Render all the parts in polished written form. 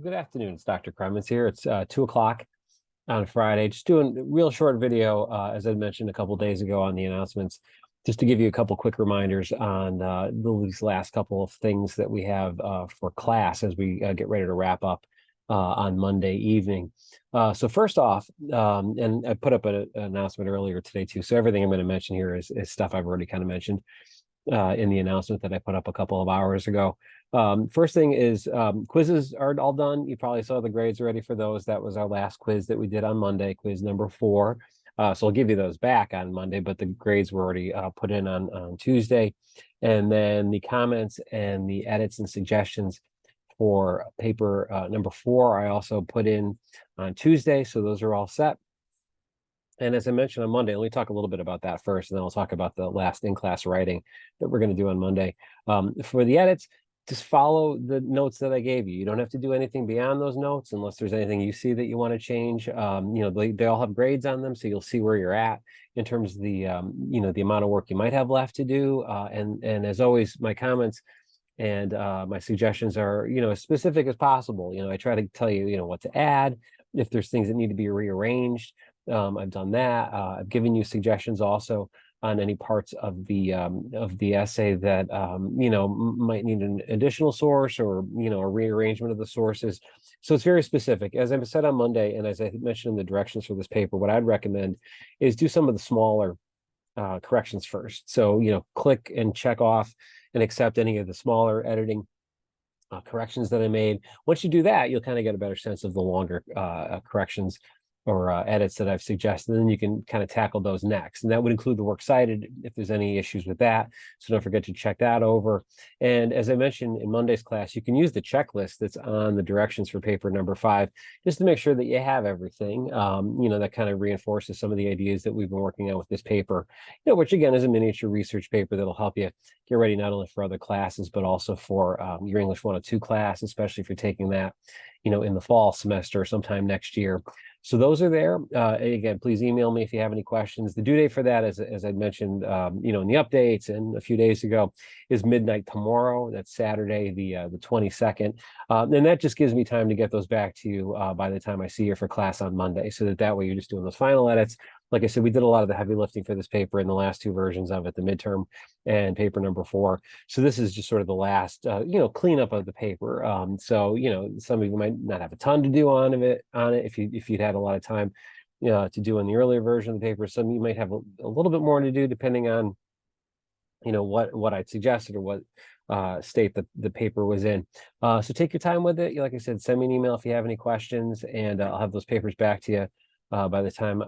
Good afternoon. It's Dr. Kremens here. It's 2 o'clock on Friday. Just doing a real short video, as I mentioned a couple days ago on the announcements, just to give you a couple quick reminders on these last couple of things that we have for class as we get ready to wrap up on Monday evening. So first off, and I put up an announcement earlier today too. So everything I'm going to mention here is stuff I've already kind of mentioned in the announcement that I put up a couple of hours ago. First thing is quizzes are all done. You probably saw the grades already for those. That was our last quiz that we did on Monday, quiz number 4. So I'll give you those back on Monday, but the grades were already put in on Tuesday. And then the comments and the edits and suggestions for paper number 4, I also put in on Tuesday. So those are all set. And as I mentioned on Monday, let me talk a little bit about that first, and then I'll talk about the last in-class writing that we're going to do on Monday. For the edits, just follow the notes that I gave you. You don't have to do anything beyond those notes unless there's anything you see that you want to change. They all have grades on them, so you'll see where you're at in terms of the the amount of work you might have left to do. And as always, my comments and my suggestions are as specific as possible. I try to tell you what to add if there's things that need to be rearranged. I've done that. I've given you suggestions also on any parts of the essay that might need an additional source or a rearrangement of the sources. So it's very specific. As I said on Monday, and as I mentioned in the directions for this paper, what I'd recommend is do some of the smaller corrections first. So click and check off and accept any of the smaller editing corrections that I made. Once you do that, you'll kind of get a better sense of the longer corrections or edits that I've suggested, and then you can kind of tackle those next. And that would include the works cited if there's any issues with that. So don't forget to check that over. And as I mentioned in Monday's class, you can use the checklist that's on the directions for paper number 5, just to make sure that you have everything. That kind of reinforces some of the ideas that we've been working on with this paper, which again is a miniature research paper that'll help you get ready not only for other classes, but also for your English 102 class, especially if you're taking that, in the fall semester sometime next year. So those are there. Again, please email me if you have any questions. The due date for that, as I mentioned, in the updates and a few days ago, is midnight tomorrow. That's Saturday, the 22nd. And that just gives me time to get those back to you by the time I see you for class on Monday, so that way you're just doing those final edits. Like I said, we did a lot of the heavy lifting for this paper in the last 2 versions of it, the midterm and paper number 4. So this is just sort of the last, cleanup of the paper. So some of you might not have a ton to do on it if you'd had a lot of time, to do in the earlier version of the paper. Some of you might have a little bit more to do depending on, what I'd suggested or what state that the paper was in. So take your time with it. Like I said, send me an email if you have any questions, and I'll have those papers back to you by the time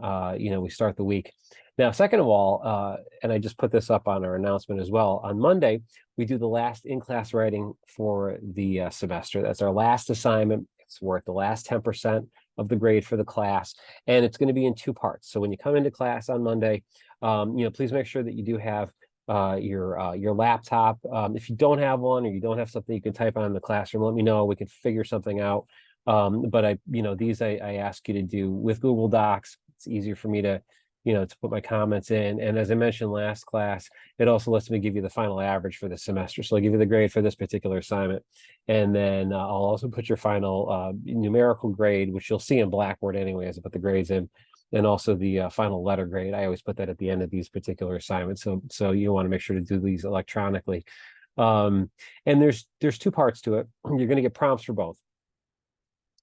we start the week. Now, second of all, and I just put this up on our announcement as well, on Monday we do the last in-class writing for the semester. That's our last assignment. It's worth the last 10% of the grade for the class, and it's going to be in 2 parts. So when you come into class on Monday, please make sure that you do have your laptop. If you don't have one, or you don't have something you can type on in the classroom, let me know. We can figure something out. But these I ask you to do with Google Docs. It's easier for me to put my comments in. And as I mentioned last class, it also lets me give you the final average for the semester. So I'll give you the grade for this particular assignment. And then I'll also put your final numerical grade, which you'll see in Blackboard anyway, as I put the grades in. And also the final letter grade. I always put that at the end of these particular assignments. So you want to make sure to do these electronically. And there's 2 parts to it. You're going to get prompts for both.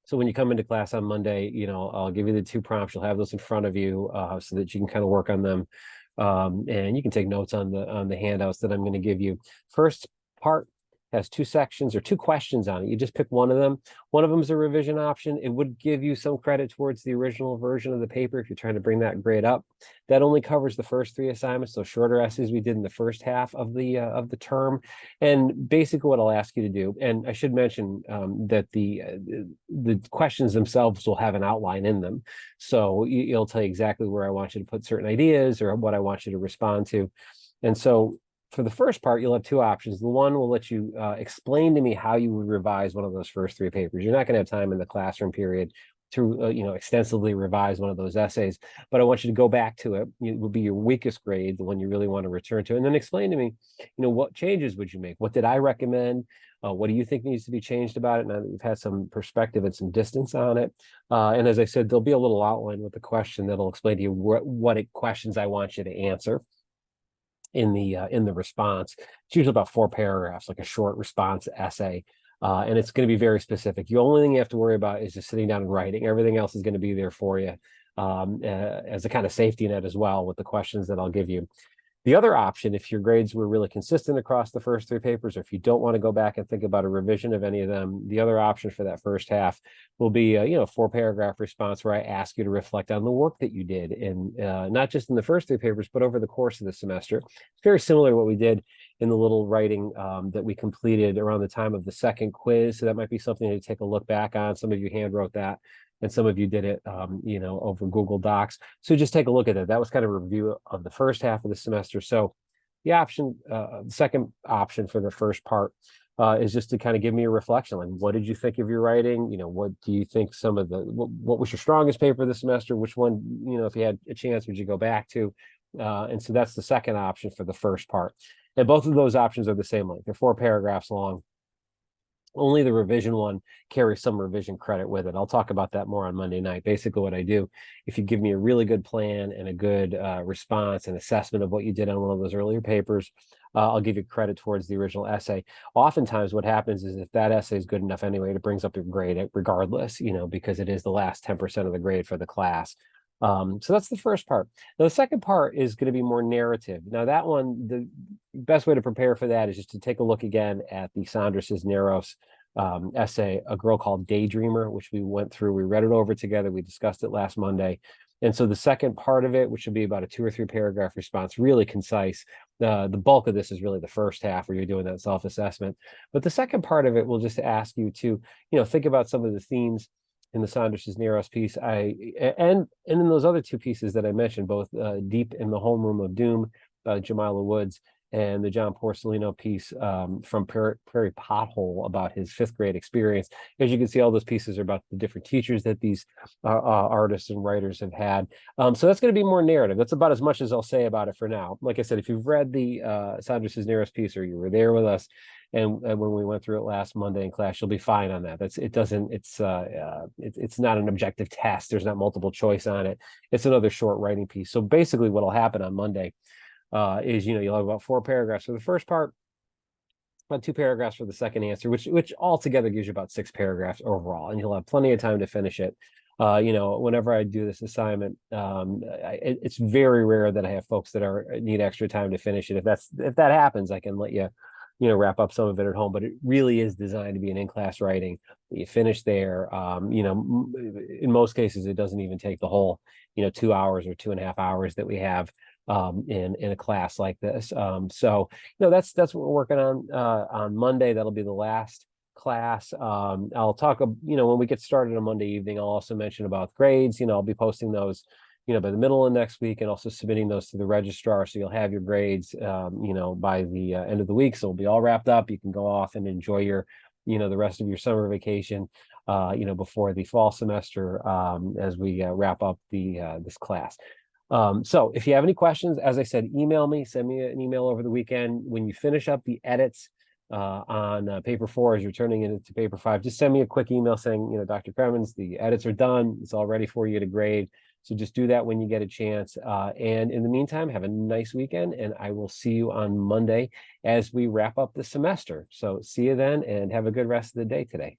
So when you come into class on Monday, I'll give you the 2 prompts. You'll have those in front of you so that you can kind of work on them. And you can take notes on the handouts that I'm going to give you. First part has 2 sections or 2 questions on it. You just pick one of them. One of them is a revision option. It would give you some credit towards the original version of the paper if you're trying to bring that grade up. That only covers the first 3 assignments, so shorter essays we did in the first half of the term. And basically what I'll ask you to do, and I should mention that the questions themselves will have an outline in them. So it'll tell you exactly where I want you to put certain ideas or what I want you to respond to. And so for the first part, you'll have 2 options. The one will let you explain to me how you would revise one of those first 3 papers. You're not going to have time in the classroom period extensively revise one of those essays, but I want you to go back to it. It will be your weakest grade, the one you really want to return to, and then explain to me, what changes would you make? What did I recommend? What do you think needs to be changed about it? Now that you've had some perspective and some distance on it. And as I said, there'll be a little outline with the question that'll explain to you what questions I want you to answer in the response. It's usually about 4 paragraphs, like a short response essay. And it's going to be very specific. The only thing you have to worry about is just sitting down and writing. Everything else is going to be there for you as a kind of safety net as well with the questions that I'll give you. The other option, if your grades were really consistent across the first 3 papers, or if you don't want to go back and think about a revision of any of them, the other option for that first half will be a 4-paragraph response where I ask you to reflect on the work that you did in not just in the first 3 papers, but over the course of the semester. It's very similar to what we did in the little writing that we completed around the time of the second quiz. So that might be something to take a look back on. Some of you hand wrote that, and some of you did it, over Google Docs. So just take a look at it. That was kind of a review of the first half of the semester. So the second option for the first part is just to kind of give me a reflection. Like, what did you think of your writing? What do you think what was your strongest paper this semester? Which one, if you had a chance, would you go back to? And so that's the second option for the first part. And both of those options are the same length. They're 4 paragraphs long. Only the revision one carries some revision credit with it. I'll talk about that more on Monday night. Basically what I do, if you give me a really good plan and a good response and assessment of what you did on one of those earlier papers, I'll give you credit towards the original essay. Oftentimes what happens is if that essay is good enough anyway, it brings up your grade regardless, because it is the last 10% of the grade for the class. So that's the first part. Now, the second part is going to be more narrative. Now, that one, the best way to prepare for that is just to take a look again at the Sandra Cisneros essay, A Girl Called Daydreamer, which we went through. We read it over together. We discussed it last Monday. And so the second part of it, which will be about a 2 or 3 paragraph response, really concise. The bulk of this is really the first half where you're doing that self-assessment. But the second part of it will just ask you to, think about some of the themes in the Sandra Cisneros piece, and in those other 2 pieces that I mentioned, both Deep in the Homeroom of Doom by Jamila Woods, and the John Porcellino piece from Prairie Pothole about his 5th grade experience. As you can see, all those pieces are about the different teachers that these artists and writers have had. So that's going to be more narrative. That's about as much as I'll say about it for now. Like I said, if you've read the Sandra Cisneros piece or you were there with us, and when we went through it last Monday in class, you'll be fine on that. It's not an objective test. There's not multiple choice on it. It's another short writing piece. So basically what will happen on Monday is, you'll have about 4 paragraphs for the first part, about 2 paragraphs for the second answer, which altogether gives you about 6 paragraphs overall, and you'll have plenty of time to finish it. Whenever I do this assignment, it's very rare that I have folks that need extra time to finish it. If that happens, I can let you wrap up some of it at home, but it really is designed to be an in-class writing. You finish there. In most cases, it doesn't even take the whole, 2 hours or 2.5 hours that we have in a class like this. So, that's what we're working on Monday. That'll be the last class. I'll talk, when we get started on Monday evening, I'll also mention about grades. I'll be posting those by the middle of next week, and also submitting those to the registrar. So you'll have your grades, by the end of the week. So it'll be all wrapped up. You can go off and enjoy your, the rest of your summer vacation, before the fall semester, as we wrap up this class. So if you have any questions, as I said, email me, send me an email over the weekend. When you finish up the edits on paper 4 as you're turning it into paper 5, just send me a quick email saying, Dr. Cremins, the edits are done. It's all ready for you to grade. So just do that when you get a chance. And in the meantime, have a nice weekend, and I will see you on Monday as we wrap up the semester. So see you then, and have a good rest of the day today.